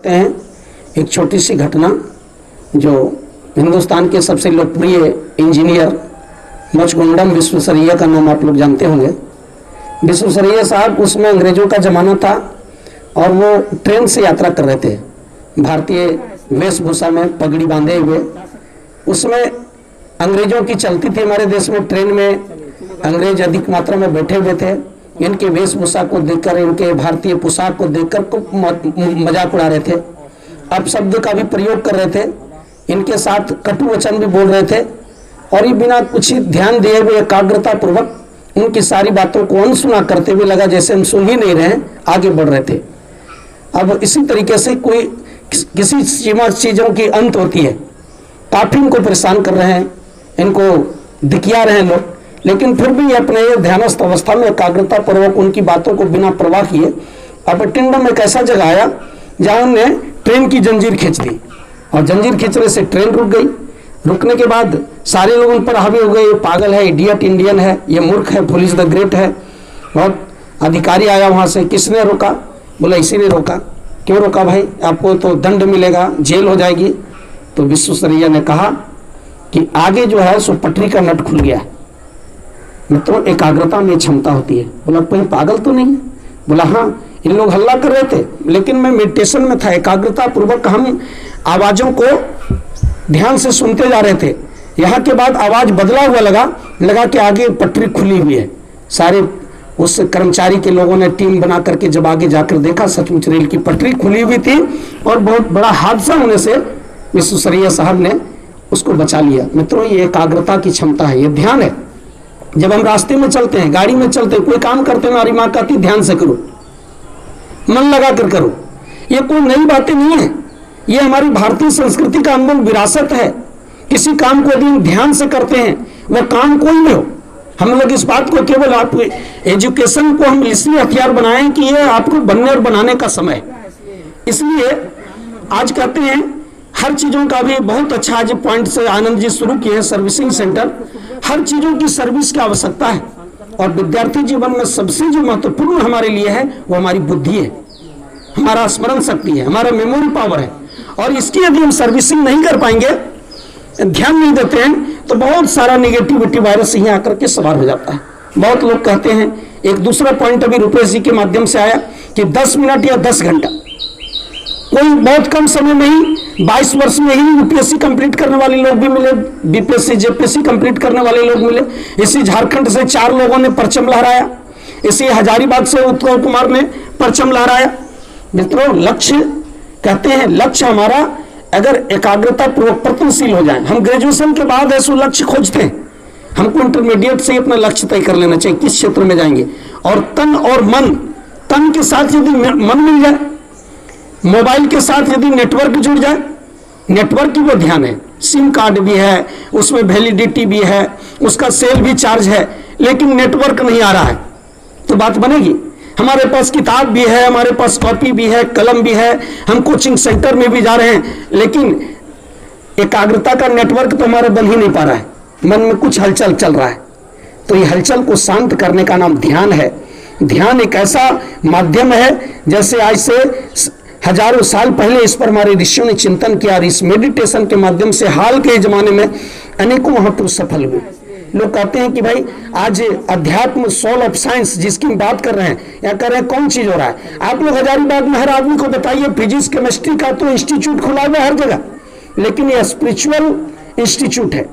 हैं एक छोटी सी घटना जो हिंदुस्तान के सबसे लोकप्रिय इंजीनियर मचगुंडम विश्वेश्वरैया का नाम आप लोग जानते होंगे। विश्वेश्वरैया साहब, उसमें अंग्रेजों का जमाना था और वो ट्रेन से यात्रा कर रहे थे भारतीय वेशभूषा में पगड़ी बांधे हुए। उसमें अंग्रेजों की चलती थी हमारे देश में, ट्रेन में अंग्रेज अधिक मात्रा में बैठे हुए थे। इनके वेशभूषा को देखकर, इनके भारतीय पोशाक को देखकर खूब मजाक उड़ा रहे थे, अपशब्द का भी प्रयोग कर रहे थे, इनके साथ कटु वचन भी बोल रहे थे और ये बिना कुछ ध्यान दिए हुए एकाग्रता पूर्वक उनकी सारी बातों को अनसुना करते हुए लगा जैसे हम सुन ही नहीं रहे, आगे बढ़ रहे थे। अब इसी तरीके से कोई किसी सीमा चीजों की अंत होती है। काफी इनको परेशान कर रहे हैं, इनको दिखिया रहे हैं लोग, लेकिन फिर भी अपने ध्यानस्थ अवस्था में एकाग्रता पूर्वक उनकी बातों को बिना परवाह किए अब टिंडम एक ऐसा जगह आया जहां उन्होंने ट्रेन की जंजीर खींच दी और जंजीर खींचने से ट्रेन रुक गई। रुकने के बाद सारे लोग उन पर हावी हो गए, ये पागल है, इडियट इंडियन है, ये मूर्ख है, पुलिस द ग्रेट है। बहुत अधिकारी आया वहां से, किसने रोका? बोला इसी ने रोका। क्यों रोका भाई? आपको तो दंड मिलेगा, जेल हो जाएगी। तो विश्वेश्वरैया ने कहा कि आगे जो है सो पटरी का नट खुल गया है, मतलब एकाग्रता में क्षमता होती है। बोला कोई पागल तो नहीं है? बोला हाँ, इन लोग हल्ला कर रहे थे लेकिन मैं मेडिटेशन में था, एकाग्रता पूर्वक हम आवाजों को ध्यान से सुनते जा रहे थे। यहाँ के बाद आवाज बदला हुआ लगा कि आगे पटरी खुली हुई है। सारे उस कर्मचारी के लोगों ने टीम बना करके जब आगे जाकर देखा, सचमुच रेल की पटरी खुली हुई थी और बहुत बड़ा हादसा होने से विश्वेश्वरैया साहब ने उसको बचा लिया। मित्रों, ये एकाग्रता की क्षमता है, ये ध्यान है। जब हम रास्ते में चलते हैं, गाड़ी में चलते हैं, कोई काम करते हैं, हमारी माँ कहती ध्यान से करो, मन लगा कर करो। ये कोई नई बातें नहीं है, ये हमारी भारतीय संस्कृति का अनमोल विरासत है। किसी काम को यदि ध्यान से करते हैं, वह काम कोई भी हो। हम लोग इस बात को केवल आप एजुकेशन को हम इसलिए हथियार बनाए कि ये आपको बनने और बनाने का समय, इसलिए आज कहते हैं हर चीजों का भी बहुत अच्छा आज पॉइंट से आनंद जी शुरू किए हैं सर्विसिंग सेंटर। हर चीजों की सर्विस की आवश्यकता है और विद्यार्थी जीवन में सबसे जो महत्वपूर्ण हमारे लिए है वो हमारी बुद्धि है, हमारा स्मरण शक्ति है, हमारा मेमोरी पावर है। और इसकी यदि हम सर्विसिंग नहीं कर पाएंगे, ध्यान नहीं देते हैं, तो बहुत सारा निगेटिविटी वायरस यहीं आकर के सवार हो जाता है। बहुत लोग कहते हैं, एक दूसरा पॉइंट अभी रुपेश जी के माध्यम से आया कि 10 मिनट या 10 घंटा, कोई बहुत कम समय में ही 22 वर्ष में ही यूपीएससी कंप्लीट करने वाले लोग भी मिले, बीपीएससी जेपीएससी कंप्लीट करने वाले लोग मिले। इसी झारखंड से 4 लोगों ने परचम लहराया, इसी हजारीबाग से उत्तम कुमार ने परचम लहराया। मित्रों, लक्ष्य कहते हैं, लक्ष्य हमारा अगर एकाग्रता पूर्वक प्रयत्नशील हो जाए, हम ग्रेजुएशन के बाद ऐसे लक्ष्य खोजते हैं, हमको इंटरमीडिएट से अपना लक्ष्य तय कर लेना चाहिए किस क्षेत्र में जाएंगे। और तन और मन, तन के साथ यदि मन मिल जाए, मोबाइल के साथ यदि नेटवर्क जुड़ जाए, नेटवर्क की वो ध्यान है, सिम कार्ड भी है, उसमें वैलिडिटी भी है, उसका सेल भी चार्ज है, लेकिन नेटवर्क नहीं आ रहा है तो बात बनेगी? हमारे पास किताब भी है, हमारे पास कॉपी भी है, कलम भी है, हम कोचिंग सेंटर में भी जा रहे हैं, लेकिन एकाग्रता का नेटवर्क तो हमारा बन ही नहीं पा रहा है, मन में कुछ हलचल चल रहा है। तो ये हलचल को शांत करने का नाम ध्यान है। ध्यान एक ऐसा माध्यम है, जैसे आज से हजारों साल पहले इस पर हमारे ऋषियों ने चिंतन किया और इस मेडिटेशन के माध्यम से हाल के जमाने में अनेकों महापुरुष सफल हुए। लोग कहते हैं कि भाई आज अध्यात्म सोल ऑफ साइंस जिसकी हम बात कर रहे हैं, या कर रहे हैं, कौन चीज हो रहा है? आप लोग हजारीबाग में हर आदमी को बताइए, फिजिक्स केमिस्ट्री का तो इंस्टीट्यूट खुला हुआ है हर जगह, लेकिन यह स्पिरिचुअल इंस्टीट्यूट है।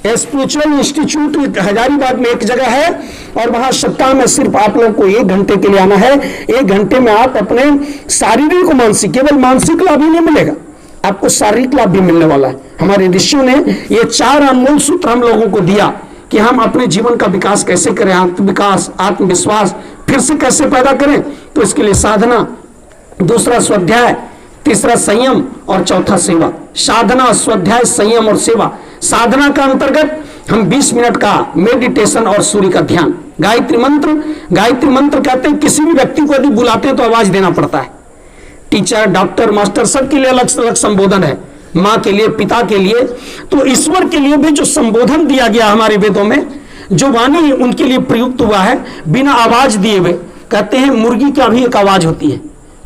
स्पिरिचुअल इंस्टीट्यूट हजारीबाग में एक जगह है और वहां सप्ताह में सिर्फ आप लोग को 1 घंटे के लिए आना है। 1 घंटे में आप अपने शारीरिक और मानसिक, केवल मानसिक लाभ ही नहीं मिलेगा, आपको शारीरिक लाभ भी मिलने वाला है। हमारे ऋषियों ने ये 4 अनमोल सूत्र हम लोगों को दिया कि हम अपने जीवन का विकास कैसे करें, आत्मविकास, आत्मविश्वास फिर से कैसे पैदा करें। तो इसके लिए साधना, दूसरा स्वाध्याय, तीसरा संयम और चौथा सेवा। साधना, स्वाध्याय, संयम और सेवा। साधना का अंतर्गत हम 20 मिनट का मेडिटेशन और सूर्य का ध्यान। गायत्री मंत्र कहते हैं किसी भी व्यक्ति को यदि बुलाते हैं तो आवाज देना पड़ता है। टीचर, डॉक्टर, मास्टर सबके लिए अलग अलग संबोधन है, माँ के लिए, पिता के लिए, तो ईश्वर के लिए भी जो संबोधन दिया गया हमारे वेदों में, जो वाणी उनके लिए प्रयुक्त हुआ है बिना आवाज दिए हुए। कहते हैं मुर्गी का भी एक आवाज होती है,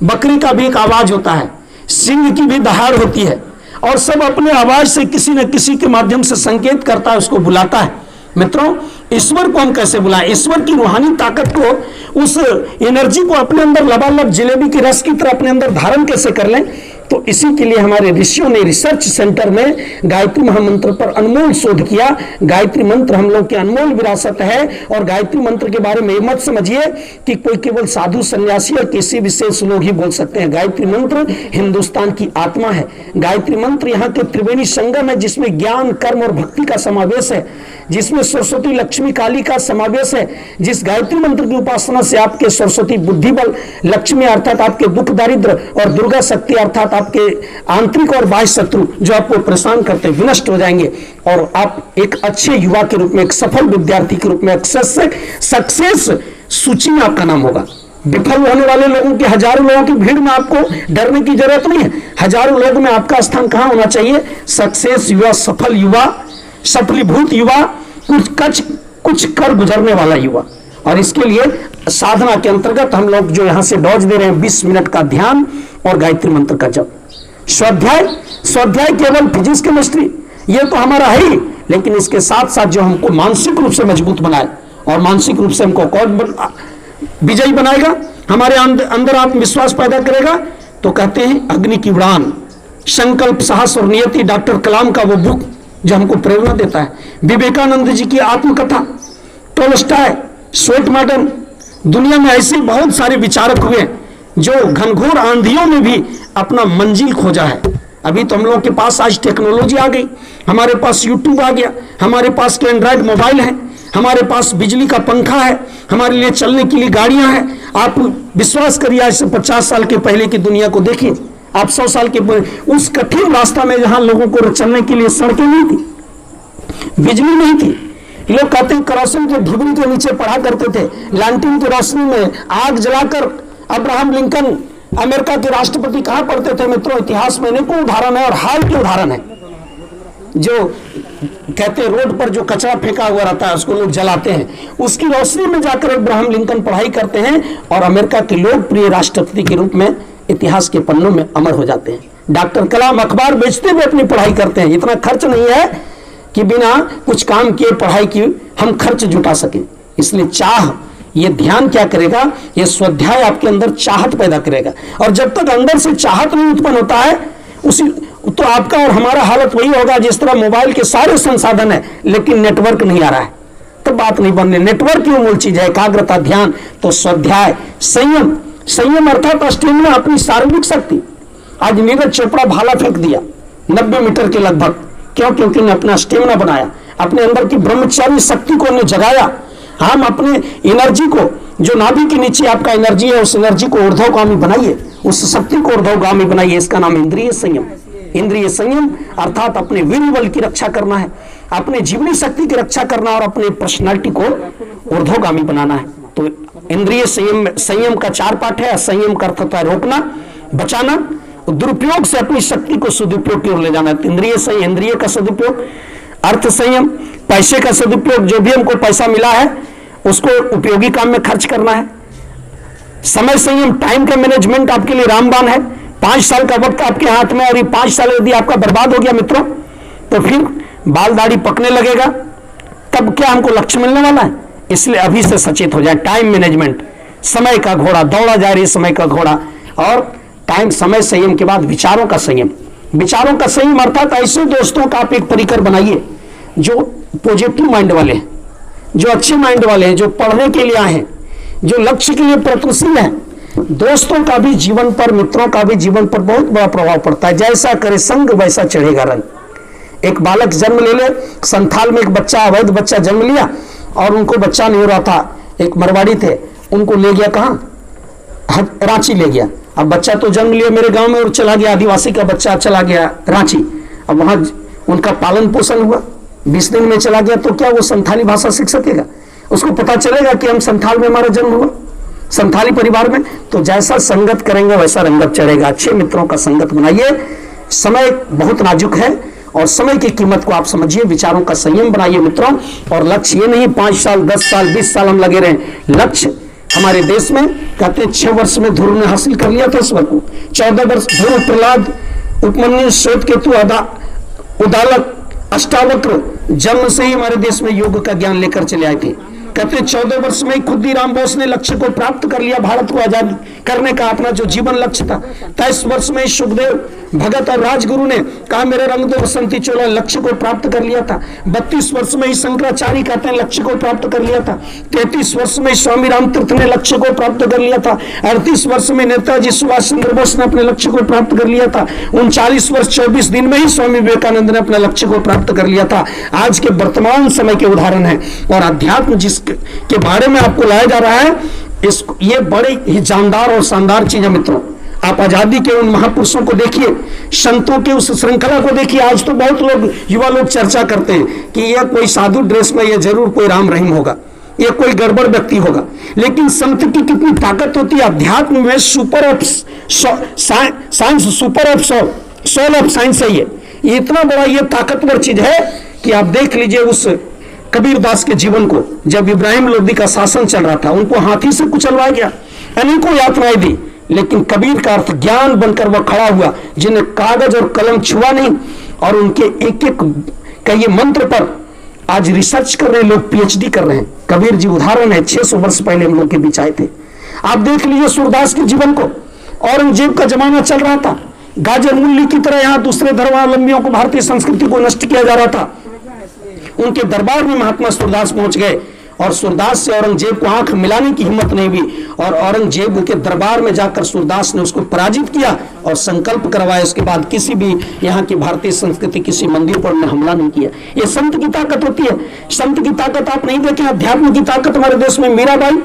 बकरी का भी एक आवाज होता है, सिंह की भी दहाड़ होती है और सब अपने आवाज से किसी न किसी के माध्यम से संकेत करता है, उसको बुलाता है। मित्रों, ईश्वर को हम कैसे बुलाएं? ईश्वर की रूहानी ताकत को, उस एनर्जी को अपने अंदर लबालब जिलेबी के रस की तरह अपने अंदर धारण कैसे कर लें? तो इसी के लिए हमारे ऋषियों ने रिसर्च सेंटर में गायत्री महामंत्र पर अनमोल शोध किया। गायत्री मंत्र हम लोग की अनमोल विरासत है और गायत्री मंत्र के बारे में मत समझिए कि कोई केवल साधु सन्यासी और किसी विशेष लोग ही बोल सकते हैं। गायत्री मंत्र हिंदुस्तान की आत्मा है। गायत्री मंत्र यहाँ के त्रिवेणी संगम है, जिसमें ज्ञान, कर्म और भक्ति का समावेश है, जिसमें सरस्वती, लक्ष्मी, काली का समावेश है। जिस गायत्री मंत्र की उपासना से आपके सरस्वती बुद्धि बल, लक्ष्मी अर्थात आपके दुख दारिद्र और दुर्गा शक्ति अर्थात आपके आंतरिक और बाह्य शत्रु जो आपको परेशान करते हैं विनष्ट हो जाएंगे और आप एक अच्छे युवा के रूप में, एक सफल विद्यार्थी के रूप में सक्सेस सूची में आपका नाम होगा। विफल होने वाले लोगों की, हजारों लोगों की भीड़ में आपको डरने की जरूरत नहीं है। हजारों लोगों में आपका स्थान कहां होना चाहिए? सक्सेस युवा, सफल युवा, सफलीभूत युवा, कुछ कर गुजरने वाला युवा। और इसके लिए साधना के अंतर्गत हम लोग जो यहां से डॉज दे रहे हैं 20 मिनट का ध्यान और गायत्री मंत्र का जप। स्वाध्याय केवल फिजिक्स केमिस्ट्री ये तो हमारा है ही, लेकिन इसके साथ साथ जो हमको मानसिक रूप से मजबूत बनाए और मानसिक रूप से हमको विजयी बनाएगा, हमारे अंदर आत्मविश्वास पैदा करेगा। तो कहते हैं अग्नि की उड़ान, संकल्प, साहस और नियति, डॉक्टर कलाम का वो बुक जो हमको प्रेरणा देता है, विवेकानंद जी की आत्मकथा, टोल्स्टॉय, स्वेट मॉडर्न। दुनिया में ऐसे बहुत सारे विचारक हुए जो घनघोर आंधियों में भी अपना मंजिल खोजा है। अभी तो हम लोग के पास आज टेक्नोलॉजी आ गई, हमारे पास यूट्यूब आ गया, हमारे पास एंड्रॉइड मोबाइल है, हमारे पास बिजली का पंखा है, हमारे लिए चलने के लिए गाड़ियां हैं। आप विश्वास करिए, आज से 50 साल के पहले की दुनिया को देखिए, आप 100 साल के उस कठिन रास्ता में जहां लोगों को चलने के लिए सड़कें नहीं थी, बिजली नहीं थी, लोग कहते हैं केरोसिन के ढिबरी के नीचे पढ़ा करते थे, लालटेन की रोशनी में आग जलाकर। अब्राहम लिंकन अमेरिका के राष्ट्रपति कहां पढ़ते थे? मित्रों, इतिहास में अनेकों उदाहरण है और हाल के उदाहरण है। जो कहते हैं रोड पर जो कचरा फेंका हुआ रहता है उसको लोग जलाते हैं, उसकी रोशनी में जाकर अब्राहम लिंकन पढ़ाई करते हैं और अमेरिका के लोकप्रिय राष्ट्रपति के रूप में इतिहास के पन्नों में अमर हो जाते हैं। डॉक्टर कलाम अखबार बेचते हुए अपनी पढ़ाई करते हैं। इतना खर्च नहीं है कि बिना कुछ काम किए पढ़ाई की हम खर्च जुटा सकें। इसलिए चाह, ये ध्यान क्या करेगा? ये स्वाध्याय आपके अंदर चाहत पैदा करेगा और जब तक अंदर से चाहत नहीं उत्पन्न होता है उसी तो आपका और हमारा हालत वही होगा जिस तरह मोबाइल के सारे संसाधन है लेकिन नेटवर्क नहीं आ रहा है, तो बात नहीं बनने। नेटवर्क की मूल चीज है एकाग्रता, ध्यान। तो स्वाध्याय, संयम अर्थात स्टेमिना, अपनी शारीरिक शक्ति। आज नीरज चोपड़ा भाला फेंक दिया 90 मीटर के लगभग, क्यों? क्योंकि ने अपना स्टेमिना बनाया, अपने अंदर की ब्रह्मचारी शक्ति को ने जगाया। हम अपने एनर्जी को, जो नाभि के नीचे आपका एनर्जी है, उस एनर्जी को ऊर्ध्वगामी बनाइए, उस शक्ति को ऊर्ध्वगामी बनाइए। इसका नाम इंद्रिय संयम। इंद्रिय संयम अर्थात अपने वीर बल की रक्षा करना है, अपने जीवनी शक्ति की रक्षा करना और अपने पर्सनालिटी को ऊर्ध्वगामी बनाना है। तो इंद्रिय संयम का 4 पाठ है। संयम का अर्थ होता है रोकना, बचाना, दुरुपयोग से अपनी शक्ति को सदुपयोग की ओर ले जाना। इंद्रिय का सदुपयोग, अर्थ संयम, पैसे का सदुपयोग, जो भी हमको पैसा मिला है उसको उपयोगी काम में खर्च करना है। समय संयम, टाइम का मैनेजमेंट आपके लिए रामबाण है। 5 साल का वक्त आपके हाथ में और ये 5 साल यदि आपका बर्बाद हो गया मित्रों, तो फिर बाल दाढ़ी पकने लगेगा, तब क्या हमको लक्ष्य मिलने वाला है? इसलिए अभी से सचेत हो जाए। टाइम मैनेजमेंट, समय का घोड़ा दौड़ा जा रही, समय का घोड़ा। और टाइम, समय संयम के बाद विचारों का संयम। विचारों का संयम अर्थात ऐसे दोस्तों का आप एक परिकर बनाइए जो पॉजिटिव माइंड वाले हैं, जो अच्छे माइंड वाले हैं, जो पढ़ने के लिए आए हैं, जो लक्ष्य के लिए प्रयत्नशील हैं। दोस्तों का भी जीवन पर, मित्रों का भी जीवन पर बहुत बड़ा प्रभाव पड़ता है। जैसा करे संग वैसा चढ़ेगा रंग। एक बालक जन्म ले ले, संथाल में एक बच्चा, अवैध बच्चा जन्म लिया और उनको बच्चा नहीं हो रहा था। एक मरवाड़ी थे, उनको ले गया कहाँ? रांची ले गया। अब बच्चा तो जन्म लिया मेरे गांव में और चला गया, आदिवासी का बच्चा चला गया रांची। अब वहां उनका पालन पोषण हुआ, 20 दिन में चला गया, तो क्या वो संथाली भाषा सीख सकेगा? उसको पता चलेगा कि हम संथाल में हमारा जन्म हुआ, संथाली परिवार में। तो जैसा संगत करेंगे वैसा रंगत चढ़ेगा। अच्छे मित्रों का संगत बनाइए। समय बहुत नाजुक है और समय की कीमत को आप समझिए। विचारों का संयम बनाइए मित्रों। और लक्ष्य ये नहीं 5 साल, 10 साल, 20 साल हम लगे रहें। लक्ष्य हमारे देश में कहते हैं 6 वर्ष में ध्रुव ने हासिल कर लिया था ईश्वर को। 14 वर्ष ध्रुव, प्रहलाद, उपमन्यु, श्वेतकेतु, उदालक, अष्टावक्र जन्म से ही हमारे देश में योग का ज्ञान लेकर चले आए थे। कहते हैं 14 वर्ष में खुदीराम बोस ने लक्ष्य को प्राप्त कर लिया, भारत को आजाद करने का अपना जो जीवन लक्ष्य था। 23 वर्ष में सुखदेव भगत और राजगुरु ने कहा मेरे रंग दो बसंती चोला, लक्ष्य को प्राप्त कर लिया था। 32 वर्ष में ही शंकराचार्य कहते हैं लक्ष्य को प्राप्त कर लिया था। 33 वर्ष में स्वामी रामतीर्थ ने लक्ष्य को प्राप्त कर लिया था। 38 वर्ष में नेताजी सुभाष चंद्र बोस ने अपने लक्ष्य को प्राप्त कर लिया था। 39 वर्ष 24 दिन में ही स्वामी विवेकानंद ने अपने लक्ष्य को प्राप्त कर लिया था। आज के वर्तमान समय के उदाहरण है। और अध्यात्म जिसके बारे में आपको लाया जा रहा है, ये बड़े ही जानदार और शानदार चीज है मित्रों। आप आजादी के उन महापुरुषों को देखिए, संतों के उस श्रृंखला को देखिए। आज तो बहुत लोग, युवा लोग चर्चा करते हैं कि यह कोई साधु ड्रेस में, यह जरूर कोई राम रहीम होगा, यह कोई गड़बड़ व्यक्ति होगा। लेकिन संत की कितनी ताकत होती है अध्यात्म में। Super of science, super of soul of science है ये इतना बड़ा ये ताकतवर चीज है कि आप देख लीजिए उस कबीरदास के जीवन को। जब इब्राहिम लोधी का शासन चल रहा था, उनको हाथी से कुचलवाया गया, अनेकों यातनाएं दी, लेकिन कबीर का अर्थ ज्ञान बनकर वह खड़ा हुआ, जिन्हें कागज और कलम छुआ नहीं। और उनके एक एक कई मंत्र पर आज रिसर्च कर रहे लोग, पीएचडी कर रहे हैं। कबीर जी उदाहरण है, 600 वर्ष पहले हम लोग के बीच आए थे। आप देख लीजिए सूरदास के जीवन को। औरंगजेब का जमाना चल रहा था, गाजर मूली की तरह यहाँ दूसरे धर्मावलंबियों को, भारतीय संस्कृति को नष्ट किया जा रहा था। उनके दरबार में महात्मा सूरदास पहुंच गए और सूरदास से औरंगजेब को आंख मिलाने की हिम्मत नहीं हुई। और औरंगजेब के दरबार में जाकर सूरदास ने उसको पराजित किया और संकल्प करवाया। उसके बाद किसी भी यहाँ की भारतीय संस्कृति, किसी मंदिर पर हमला नहीं किया। ये संत की ताकत होती है। संत की ताकत आप नहीं देखें, अध्यात्म की ताकत हमारे देश में। मीराबाई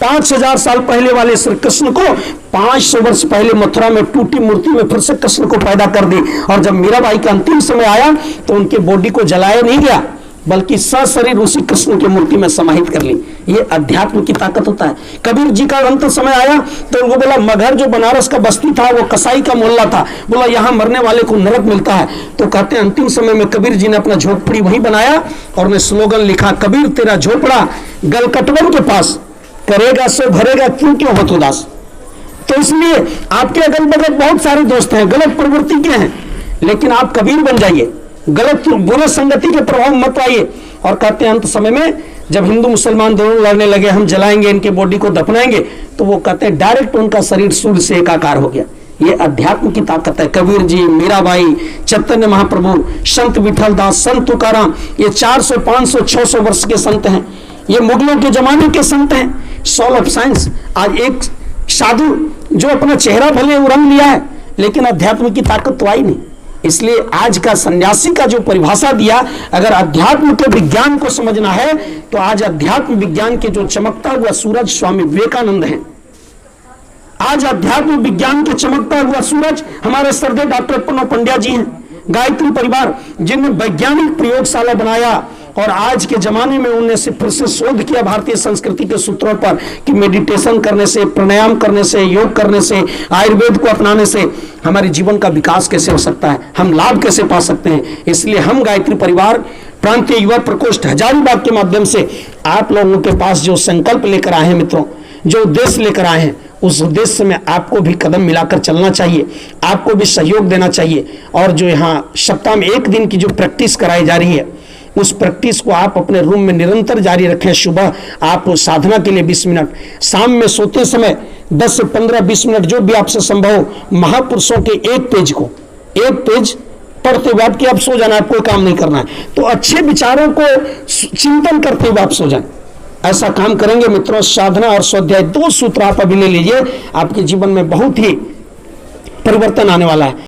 5000 साल पहले वाले श्री कृष्ण को 500 वर्ष पहले मथुरा में टूटी मूर्ति में फिर से कृष्ण को पैदा कर दी। और जब मीराबाई का अंतिम समय आया तो उनके बॉडी को जलाया नहीं गया, बल्कि सशरीर उसी कृष्ण की मूर्ति में समाहित कर ली। ये अध्यात्म की ताकत होता है। कबीर जी का अंत समय आया तो उनको बोला, मगहर जो बनारस का बस्ती था, वो कसाई का मोहल्ला था, बोला यहाँ मरने वाले को नरक मिलता है। तो कहते हैं अंतिम समय में कबीर जी ने अपना झोपड़ी वहीं बनाया और उन्हें स्लोगन लिखा, कबीर तेरा झोपड़ा गलकटवन के पास, करेगा सो भरेगा क्यों मत उदास। तो इसलिए आपके अगल बगल बहुत सारे दोस्त हैं, गलत प्रवृत्ति के हैं, लेकिन आप कबीर बन जाइए, गलत बुरे संगति के प्रभाव मत आइए। और कहते हैं अंत समय में जब हिंदू मुसलमान दोनों लड़ने लगे, हम जलाएंगे इनके बॉडी को, दफनाएंगे, तो वो कहते हैं डायरेक्ट उनका शरीर सूर्य से एकाकार हो गया। ये अध्यात्म की ताकत है। कबीर जी, मीराबाई, चैतन्य महाप्रभु, संत विठल दास, संत तुकाराम, ये 400, 500, 600 वर्ष के संत हैं। ये मुगलों के जमाने के संत हैं। Soul of science. आज एक साधु जो अपना चेहरा भले रंग लिया है, लेकिन अध्यात्म की ताकत तो आई नहीं। इसलिए आज का सन्यासी का जो परिभाषा दिया, अगर अध्यात्म के विज्ञान को समझना है तो आज अध्यात्म विज्ञान के जो चमकता हुआ सूरज स्वामी विवेकानंद हैं। आज अध्यात्म विज्ञान के चमकता हुआ सूरज हमारे श्रद्धेय डॉक्टर प्रणव पंड्या जी हैं। गायत्री परिवार जिनने वैज्ञानिक प्रयोगशाला बनाया और आज के जमाने में उन्होंने फिर से शोध किया भारतीय संस्कृति के सूत्रों पर कि मेडिटेशन करने से, प्राणायाम करने से, योग करने से, आयुर्वेद को अपनाने से हमारे जीवन का विकास कैसे हो सकता है, हम लाभ कैसे पा सकते हैं। इसलिए हम गायत्री परिवार प्रांतीय युवा प्रकोष्ठ हजारीबाग के माध्यम से आप लोगों के पास जो संकल्प लेकर आए हैं मित्रों, जो उद्देश्य लेकर आए हैं, उस उद्देश्य में आपको भी कदम मिलाकर चलना चाहिए, आपको भी सहयोग देना चाहिए। और जो यहाँ सप्ताह में 1 दिन की जो प्रैक्टिस कराई जा रही है, उस प्रैक्टिस को आप अपने रूम में निरंतर जारी रखें। सुबह आप साधना के लिए 20 मिनट, शाम में सोते समय 10 से 15-20 मिनट, जो भी आपसे संभव हो। महापुरुषों के एक पेज पढ़ते हुए आपके आप सो जाना, आप कोई काम नहीं करना है, तो अच्छे विचारों को चिंतन करते हुए आप सो जाएं। ऐसा काम करेंगे मित्रों। साधना और स्वाध्याय 2 सूत्र आप अभी ले लीजिए, आपके जीवन में बहुत ही परिवर्तन आने वाला है।